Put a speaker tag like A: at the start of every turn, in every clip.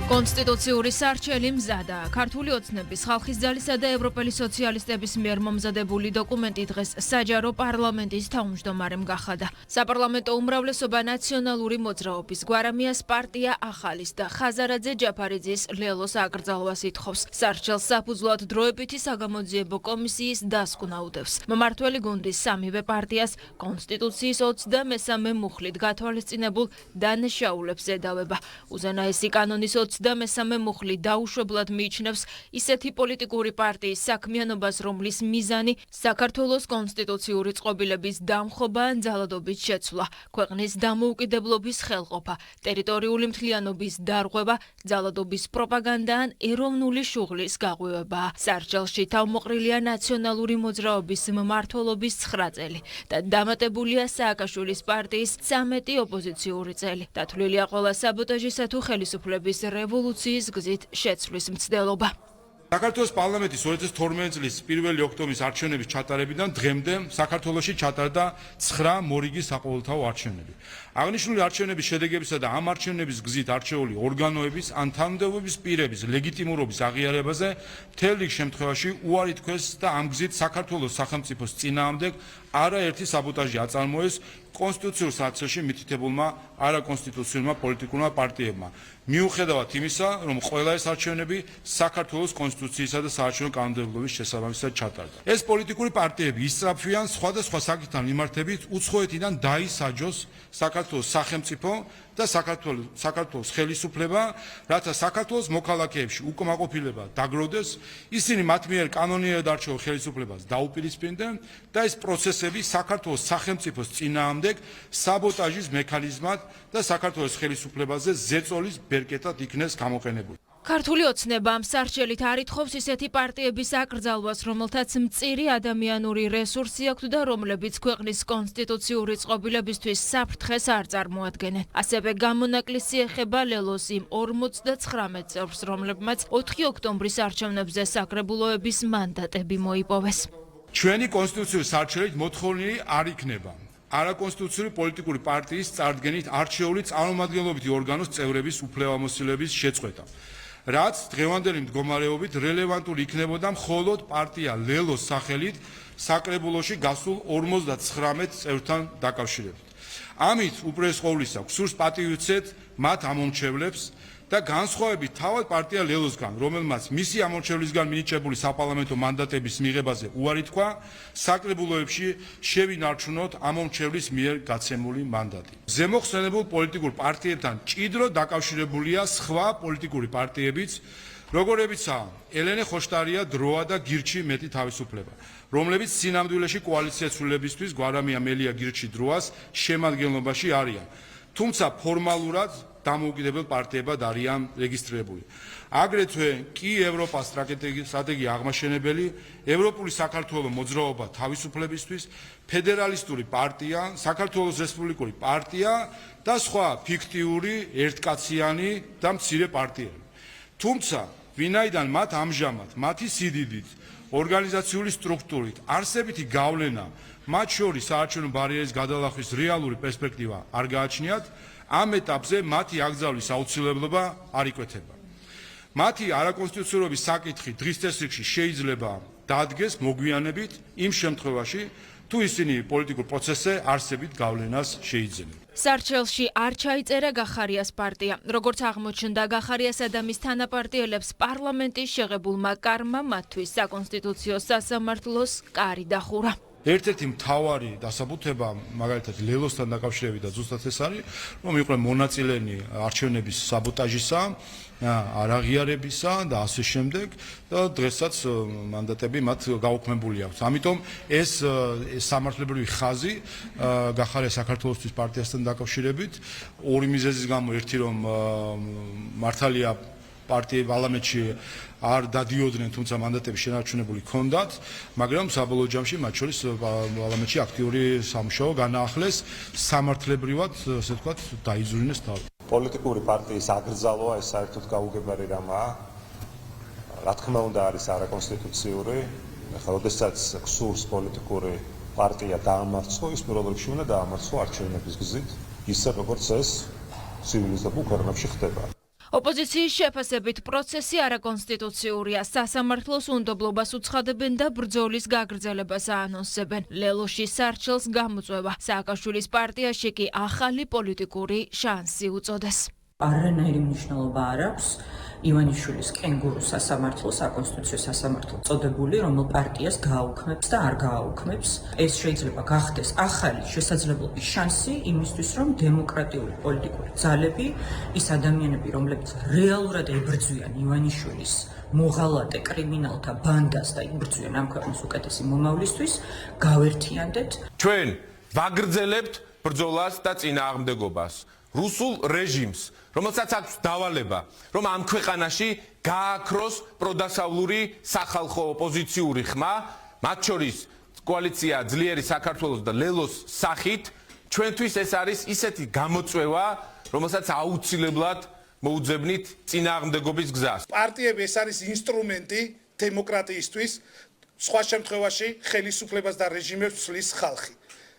A: კონსტიტუციური სარჩელი მზადა. ქართული ოცნების, ხალხის ძალისა და ევროპელი სოციალისტების მიერ მომზადებული დოკუმენტი დღეს საჯარო პარლამენტის თავმჯდომარემ გახადა. საპარლამენტო უმრავლესობა ნაციონალური მოძრაობის, გვარამიას პარტია ახალის და ხაზარაძე ჯაფარიძის ლელოს აკრძალვას ითხოვს. სარჩელს საფუძვლად დროებითი საგამოძიებო კომისიის დასკვნა უდევს. მმართველი გუნდის სამივე პარტიას კონსტიტუციის 23 მუხლით გათვალისწინებულ დანაშაულებს ედავება. უზენაესი კანონის 23 მუხლი დაუშვებლად მიიჩნევს ისეთი პოლიტიკური პარტიის საქმიანობას, რომლის მიზანი საქართველოს კონსტიტუციური წყობილების დამხობა ან ძალადობის შეცვლა, ქვეყნის დამოუკიდებლობის ხელყოფა, ტერიტორიული მთლიანობის დარღვევა, ძალადობის პროპაგანდა ან ეროვნული შუღლის გაღვივებაა. სარჩელში თავმოყრილია ნაციონალური მოძრაობის მმართველობის 9 წელი და დამატებულია სააკაშვილის პარტიის 13 ოპოზიციური წელი. დათვლილია ყველა საბოტაჟისა თუ ხელისუფლების რევოლუციის გზით შეცვლის მცდელობა.
B: საქართველოს პარლამენტის 2012 წლის 1 ოქტომბრის არჩევნების ჩატარებიდან დღემდე საქართველოში ჩატარდა 9 მორიგი საყოველთაო არჩევნები. აღნიშნული არჩევნების შედეგებისა და ამ არჩევნების გზით არჩეული ორგანოების ან თანამდებობის პირების ლეგიტიმურობის აღიარებაზე მთელ რიგ შემთხვევაში უარი თქვეს და ამ გზით საქართველოს სახელმწიფოს წინააღმდეგ არაერთი საბოტაჟი აწარმოეს კონსტიტუციურ სარჩელში მითითებულმა არაკონსტიტუციურმა პოლიტიკურმა პარტიებმა. მიუხედავად იმისა, რომ ყველა ეს არჩევნები საქართველოს კონსტიტუციისა და საარჩევნო კანონმდებლობის შესაბამისად ჩატარდა. ეს პოლიტიკური პარტიები ისწრაფვიან სხვადასხვა საკითხთან მიმართებით უცხოეთიდან დაისაჯოს საქართველოს სახელმწიფო და საქართველოს ხელისუფლება, რათა საქართველოს მოქალაქეებში უკმაყოფილება დაგროვდეს, ისინი მათ მიერ კანონიერად არჩეულ ხელისუფლებას დაუპირისპირდნენ და ეს პროცესები საქართველოს სახელმწიფოს წინააღმდეგ საბოტაჟის მექანიზმად და საქართველოს ხელისუფლებაზე ზეწოლის ბერკეტად იქნეს გამოყენებული.
A: ქართული ოცნება ამ სარჩელით არ ითხოვს ისეთი პარტიების აკრძალვას, რომელთაც მწირი ადამიანური რესურსი აქვთ და რომლებიც ქვეყნის კონსტიტუციური წყობილებისთვის საფრთხეს არ წარმოადგენენ. ასევე გამონაკლისი ეხება ლელოს იმ 59 წევრს, რომლებმაც 4 ოქტომბრის არჩევნებზე საკრებულოების მანდატები მოიპოვეს.
B: ჩვენი კონსტიტუციური სარჩელით მოთხოვნილი არ იქნება არაკონსტიტუციური პოლიტიკური პარტიის წარდგენით არჩეული წარმომადგენლობითი ორგანოს წევრების უფლებამოსილების შეწყვეტა. რაც დღევანდელი მდგომარეობით რელევანტური იქნებოდა მხოლოდ პარტია ლელოს სახელით საკრებულოში გასულ 59 წევრთან დაკავშირებით. ამით უპირველეს ყოვლისა გსურს პატივი უცეთ მათ ამომრჩევლებს და განსხვავებით თავად პარტია ლელოსგან, რომელმაც მისი ამორჩევლისგან მინიჭებული საპარლამენტო მანდატების მიღებაზე უარი თქვა, საკრებულოებში შევინარჩუნოთ ამორჩევლის მიერ გაცემული მანდატი. ზემოხსენებულ პოლიტიკურ პარტიებთან ჭიდროდ დაკავშირებულია სხვა პოლიტიკური პარტიებიც, როგორებიცაა ელენე ხოშტარია, დროა და გირჩი მეტი თავისუფლება, რომლებიც სინამდვილეში კოალიციას ცვლილებისთვის გვარამია მელია გირჩი დროას შემადგენლობაში არიან, თუმცა ფორმალურად დამოუკიდებელ პარტიებად არიან რეგისტრირებული. აგრეთვე კი ევროპას სტრატეგია აღმაშენებელი, ევროპული საქართველოს მოძრაობა თავისუფლებისთვის, ფედერალისტური პარტია, საქართველოს რესპუბლიკური პარტია და სხვა ფიქტიური, ერთკაციანი და მცირე პარტიები. თუმცა, ვინაიდან მათ ამჟამად მათი სიდიდით, ორგანიზაციული სტრუქტურით, არსებითი გავლენა, მათ შორის საარჩევნო ბარიერის გადალახვის რეალური პერსპექტივა არ გააჩნიათ, ამ ეტაპზე მათი აკრძალვის აუცილებლობა არ იკვეთება. მათი არაკონსტიტუციურობის საკითხი დღის წესრიგში შეიძლება დადგეს მოგვიანებით იმ შემთხვევაში, თუ ისინი პოლიტიკურ პროცესზე არსებით გავლენას შეიძენენ.
A: სარჩელში არ ჩაიწერა გახარიას პარტია. როგორც აღმოჩნდა, გახარიასა და მის თანაპარტიელებს პარლამენტის შეღებულმა კარმა მათთვის საკონსტიტუციო სასამართლოს კარი დახურა.
B: ერთ-ერთი მთავარი დასაბუთება მაგალითად ლელოსთან დაკავშირებით და ზუსტად ეს არის, რომ იყვნენ მონაწილენი არჩევნების საბოტაჟისა, არაღიარებისა და ასე შემდეგ და დღესაც მანდატები მათ გაუქმებული აქვს. ამიტომ ეს სამართლებრივი ხაზი გახარია საქართველოსთვის პარტიასთან დაკავშირებით ორი მიზეზის გამო, ერთი რომ მართალია პარტიები პარლამენტში არ დადიოდნენ, თუმცა მანდატები შენარჩუნებული ჰქონდათ, მაგრამ საბოლოო ჯამში მათ შორის პარლამენტში აქტიური სამუშაო განაახლეს, სამართლებრივად, ასე ვთქვათ, დაიზრუნეს თავი.
C: პოლიტიკური პარტიის აკრძალვა ეს საერთოდ გაუგებარი რამაა. რა თქმა უნდა არის არაკონსტიტუციური. ახლა როდესაც გსურს პოლიტიკური პარტია დაამარცხო, ის პირველ რიგში უნდა დაამარცხო არჩევნების გზით, ისე როგორც ეს ცივილიზებულ ქვეყნებში ხდება.
A: ოპოზიციის შეფასებით პროცესი არაკონსტიტუციურია, სასამართლოს უნდობლობას უცხადებენ და ბრძოლის გაგრძელებას აანონსებენ. ლელოში სარჩელს გამოწვევა, სააკაშვილის პარტიაში კი ახალი პოლიტიკური შანსი უწოდეს.
D: არანაირი მნიშვნელობა არ აქვს ივანიშვილის კენგურუ სასამართლო, საკონსტიტუციო სასამართლო წოდებული, რომელ პარტიას გააუქმებს და არ გააუქმებს. ეს შეიძლება გახდეს ახალი შესაძლებლობის შანსი იმისთვის, რომ დემოკრატიული პოლიტიკური ძალები, ის ადამიანები, რომლებიც რეალურად ებრძვიან ივანიშვილის მოღალატე კრიმინალთა ბანდას და იბრძვიან ამ ქვეყნის უკეთესი მომავლისთვის, გავერთიანდეთ.
E: ჩვენ ვაგრძელებთ ბრძოლას და წინააღმდეგობას. რუსულ რეჟიმს, რომელსაც აქვს დავალება, რომ ამ ქვეყანაში გააქროს პროდასავლური სახალხო ოპოზიციური ხმა, მათ შორის კოალიცია ძლიერი საქართველოს და ლელოს სახით, ჩვენთვის ეს არის ისეთი გამოწვევა, რომელსაც აუცილებლად მოუძებნით წინააღმდეგობის გზას.
F: პარტიები ეს არის ინსტრუმენტი დემოკრატიისთვის, სხვა შემთხვევაში ხელისუფლებას და რეჟიმებს ცვლის ხალხი.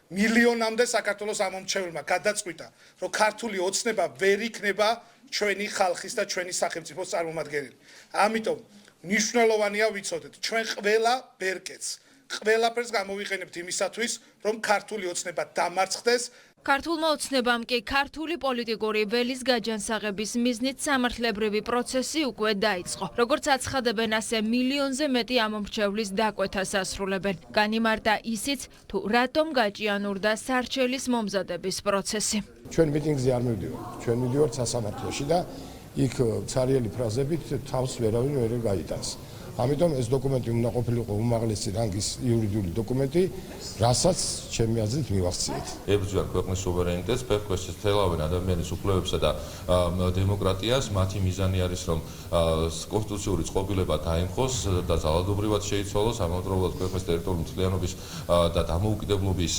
F: მილიონამდე საქართველოს ამომრჩეველმა გადაწყვიტა, რომ ქართული ოცნება ვერ იქნება ჩვენი ხალხის და ჩვენი სახელმწიფოს წარმომადგენელი. ამიტომ მნიშვნელოვანია ვიცოდეთ, ჩვენ ყველა ბერკეტს, ყველაფერს გამოვიყენებთ იმისათვის, რომ ქართული ოცნება დამარცხდეს.
A: ქართულმა ოცნებამ კი ქართული პოლიტიკური ველის გაჯანსაღების მიზნით სამართლებრივი პროცესი უკვე დაიწყო. როგორც აცხადებენ, ასე მილიონზე მეტი ამომრჩევლის დაკვეთას ასრულებენ. განიმარტა ისიც, თუ რატომ გაჭიანურდა სარჩელის მომზადების პროცესი.
G: ჩვენ მიტინგზე არ მივდივართ, ჩვენ მივდივართ სასამართლოში და იქ ცარიელი ფრაზებით თავს ვერავინ ვერ გაიტანს. ამიტომ ეს დოკუმენტი უნდა ყოფილიყო უმაღლესი რანგის იურიდიული დოკუმენტი, რასაც ჩემი აზრით მივახციეთ.
H: ებრძვიან ქვეყნის სუვერენიტეტს, ფერქვეშს თელავენ ადამიანის უფლებებსა და დემოკრატიას. მათი მიზანი არის, რომ კონსტიტუციური წყობილება დაემხოს და ძალადობრივად შეიცვალოს, ამავდროულად ქვეყნის ტერიტორიული მთლიანობის და დამოუკიდებლობის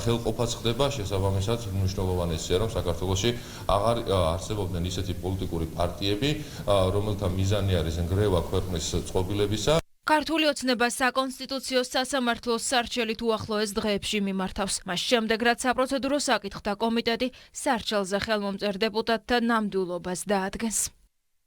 H: ხელყოფაც ხდება. შესაბამისად, მნიშვნელოვანია, რომ საქართველოში აღარ არსებობდნენ ისეთი პოლიტიკური პარტიები, რომელთა მიზანი არის ნგრევა ქვეყნის წყობილებისა.
A: ქართული ოცნება საკონსტიტუციო სასამართლოს სარჩელით უახლოეს დღეებში მიმართავს. მას შემდეგ, რაც საპროცედურო საკითხთა კომიტეტი სარჩელზე ხელმომწერ დეპუტატთა ნამდვილობას დაადგენს.